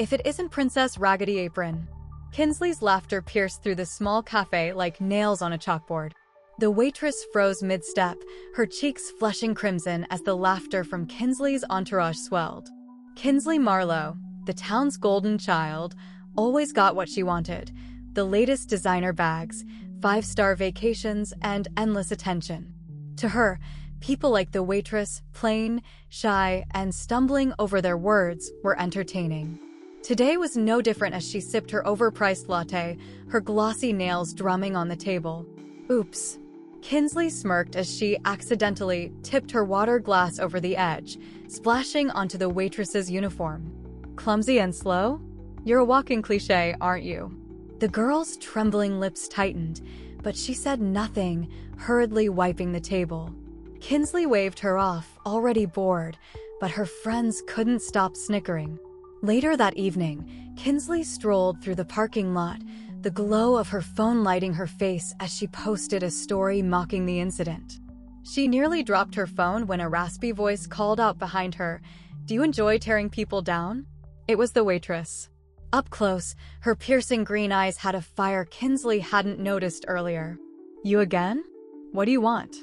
if it isn't Princess Raggedy Apron. Kinsley's laughter pierced through the small cafe like nails on a chalkboard. The waitress froze mid-step, her cheeks flushing crimson as the laughter from Kinsley's entourage swelled. Kinsley Marlowe, the town's golden child, always got what she wanted: the latest designer bags, five-star vacations, and endless attention. To her, people like the waitress, plain, shy, and stumbling over their words, were entertaining. Today was no different as she sipped her overpriced latte, her glossy nails drumming on the table. Oops. Kinsley smirked as she accidentally tipped her water glass over the edge, splashing onto the waitress's uniform. Clumsy and slow? You're a walking cliché, aren't you? The girl's trembling lips tightened, but she said nothing, hurriedly wiping the table. Kinsley waved her off, already bored, but her friends couldn't stop snickering. Later that evening, Kinsley strolled through the parking lot, the glow of her phone lighting her face as she posted a story mocking the incident. She nearly dropped her phone when a raspy voice called out behind her, "Do you enjoy tearing people down?" It was the waitress. Up close, her piercing green eyes had a fire Kinsley hadn't noticed earlier. "You again? What do you want?"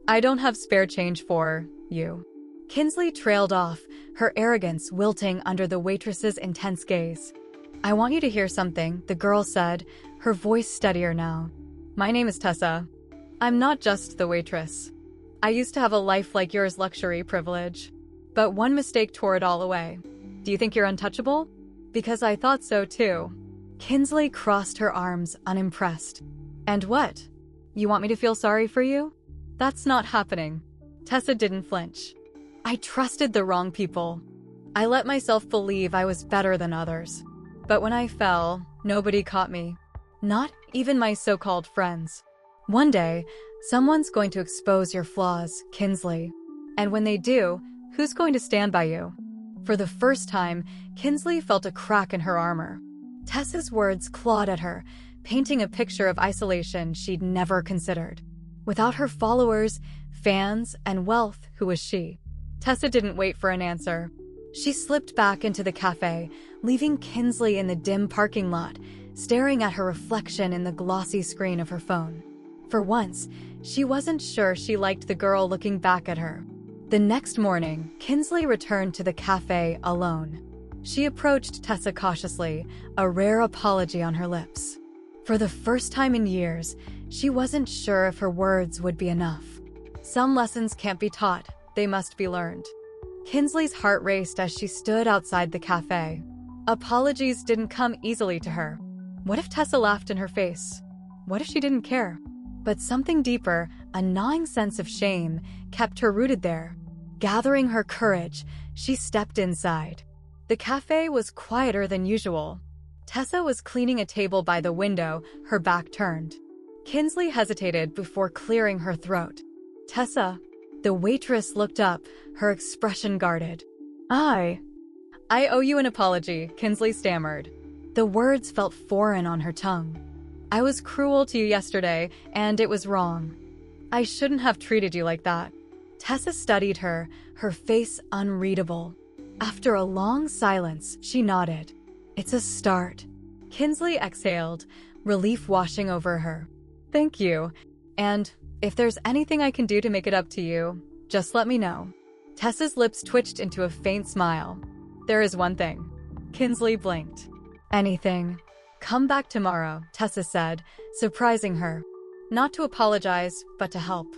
"I don't have spare change for you." Kinsley trailed off, her arrogance wilting under the waitress's intense gaze. "I want you to hear something," the girl said, her voice steadier now. "My name is Tessa. I'm not just the waitress. I used to have a life like yours, luxury privilege. But one mistake tore it all away. Do you think you're untouchable? Because I thought so too." Kinsley crossed her arms, unimpressed. "And what? You want me to feel sorry for you? That's not happening." Tessa didn't flinch. "I trusted the wrong people. I let myself believe I was better than others. But when I fell, nobody caught me. Not even my so-called friends. One day, someone's going to expose your flaws, Kinsley. And when they do, who's going to stand by you?" For the first time, Kinsley felt a crack in her armor. Tessa's words clawed at her, painting a picture of isolation she'd never considered. Without her followers, fans, and wealth, who was she? Tessa didn't wait for an answer. She slipped back into the cafe, leaving Kinsley in the dim parking lot, staring at her reflection in the glossy screen of her phone. For once, she wasn't sure she liked the girl looking back at her. The next morning, Kinsley returned to the cafe alone. She approached Tessa cautiously, a rare apology on her lips. For the first time in years, she wasn't sure if her words would be enough. Some lessons can't be taught. They must be learned. Kinsley's heart raced as she stood outside the cafe. Apologies didn't come easily to her. What if Tessa laughed in her face? What if she didn't care? But something deeper, a gnawing sense of shame, kept her rooted there. Gathering her courage, she stepped inside. The cafe was quieter than usual. Tessa was cleaning a table by the window, her back turned. Kinsley hesitated before clearing her throat. "Tessa." The waitress looked up, her expression guarded. I owe you an apology," Kinsley stammered. The words felt foreign on her tongue. "I was cruel to you yesterday, and it was wrong. I shouldn't have treated you like that." Tessa studied her, her face unreadable. After a long silence, she nodded. "It's a start." Kinsley exhaled, relief washing over her. "Thank you. And if there's anything I can do to make it up to you, just let me know." Tessa's lips twitched into a faint smile. "There is one thing." Kinsley blinked. "Anything? Come back tomorrow," Tessa said, surprising her. "Not to apologize, but to help.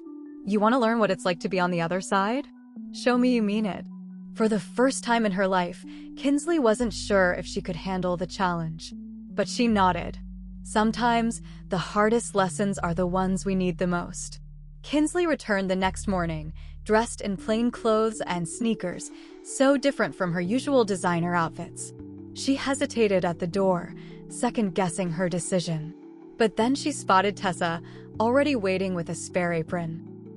You want to learn what it's like to be on the other side? Show me you mean it." For the first time in her life, Kinsley wasn't sure if she could handle the challenge. But she nodded. Sometimes, the hardest lessons are the ones we need the most. Kinsley returned the next morning, dressed in plain clothes and sneakers, so different from her usual designer outfits. She hesitated at the door, second-guessing her decision. But then she spotted Tessa, already waiting with a spare apron.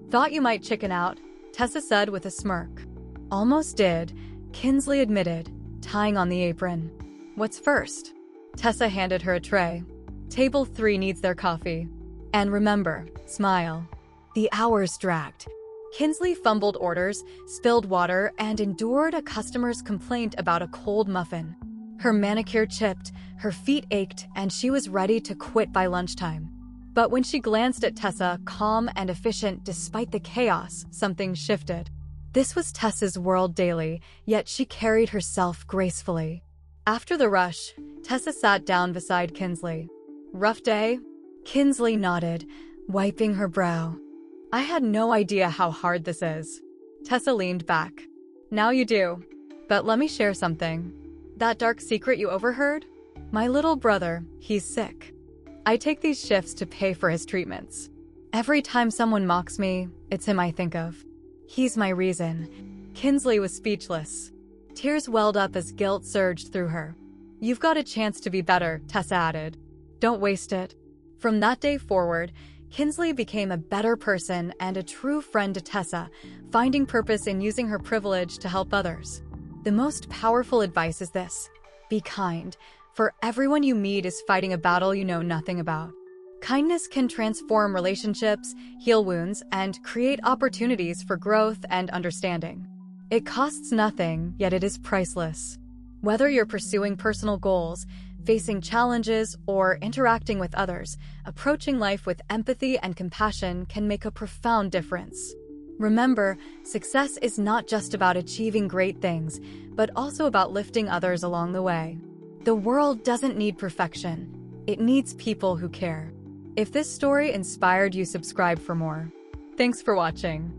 "Thought you might chicken out," Tessa said with a smirk. "Almost did," Kinsley admitted, tying on the apron. "What's first?" Tessa handed her a tray. "Table 3 needs their coffee. And remember, smile." The hours dragged. Kinsley fumbled orders, spilled water, and endured a customer's complaint about a cold muffin. Her manicure chipped, her feet ached, and she was ready to quit by lunchtime. But when she glanced at Tessa, calm and efficient despite the chaos, something shifted. This was Tessa's world daily, yet she carried herself gracefully. After the rush, Tessa sat down beside Kinsley. "Rough day?" Kinsley nodded, wiping her brow. "I had no idea how hard this is." Tessa leaned back. "Now you do. But let me share something. That dark secret you overheard? My little brother, he's sick. I take these shifts to pay for his treatments. Every time someone mocks me, it's him I think of. He's my reason." Kinsley was speechless. Tears welled up as guilt surged through her. "You've got a chance to be better," Tessa added. "Don't waste it." From that day forward, Kinsley became a better person and a true friend to Tessa, finding purpose in using her privilege to help others. The most powerful advice is this: be kind, for everyone you meet is fighting a battle you know nothing about. Kindness can transform relationships, heal wounds, and create opportunities for growth and understanding. It costs nothing, yet it is priceless. Whether you're pursuing personal goals, facing challenges, or interacting with others, approaching life with empathy and compassion can make a profound difference. Remember, success is not just about achieving great things, but also about lifting others along the way. The world doesn't need perfection. It needs people who care. If this story inspired you, subscribe for more. Thanks for watching.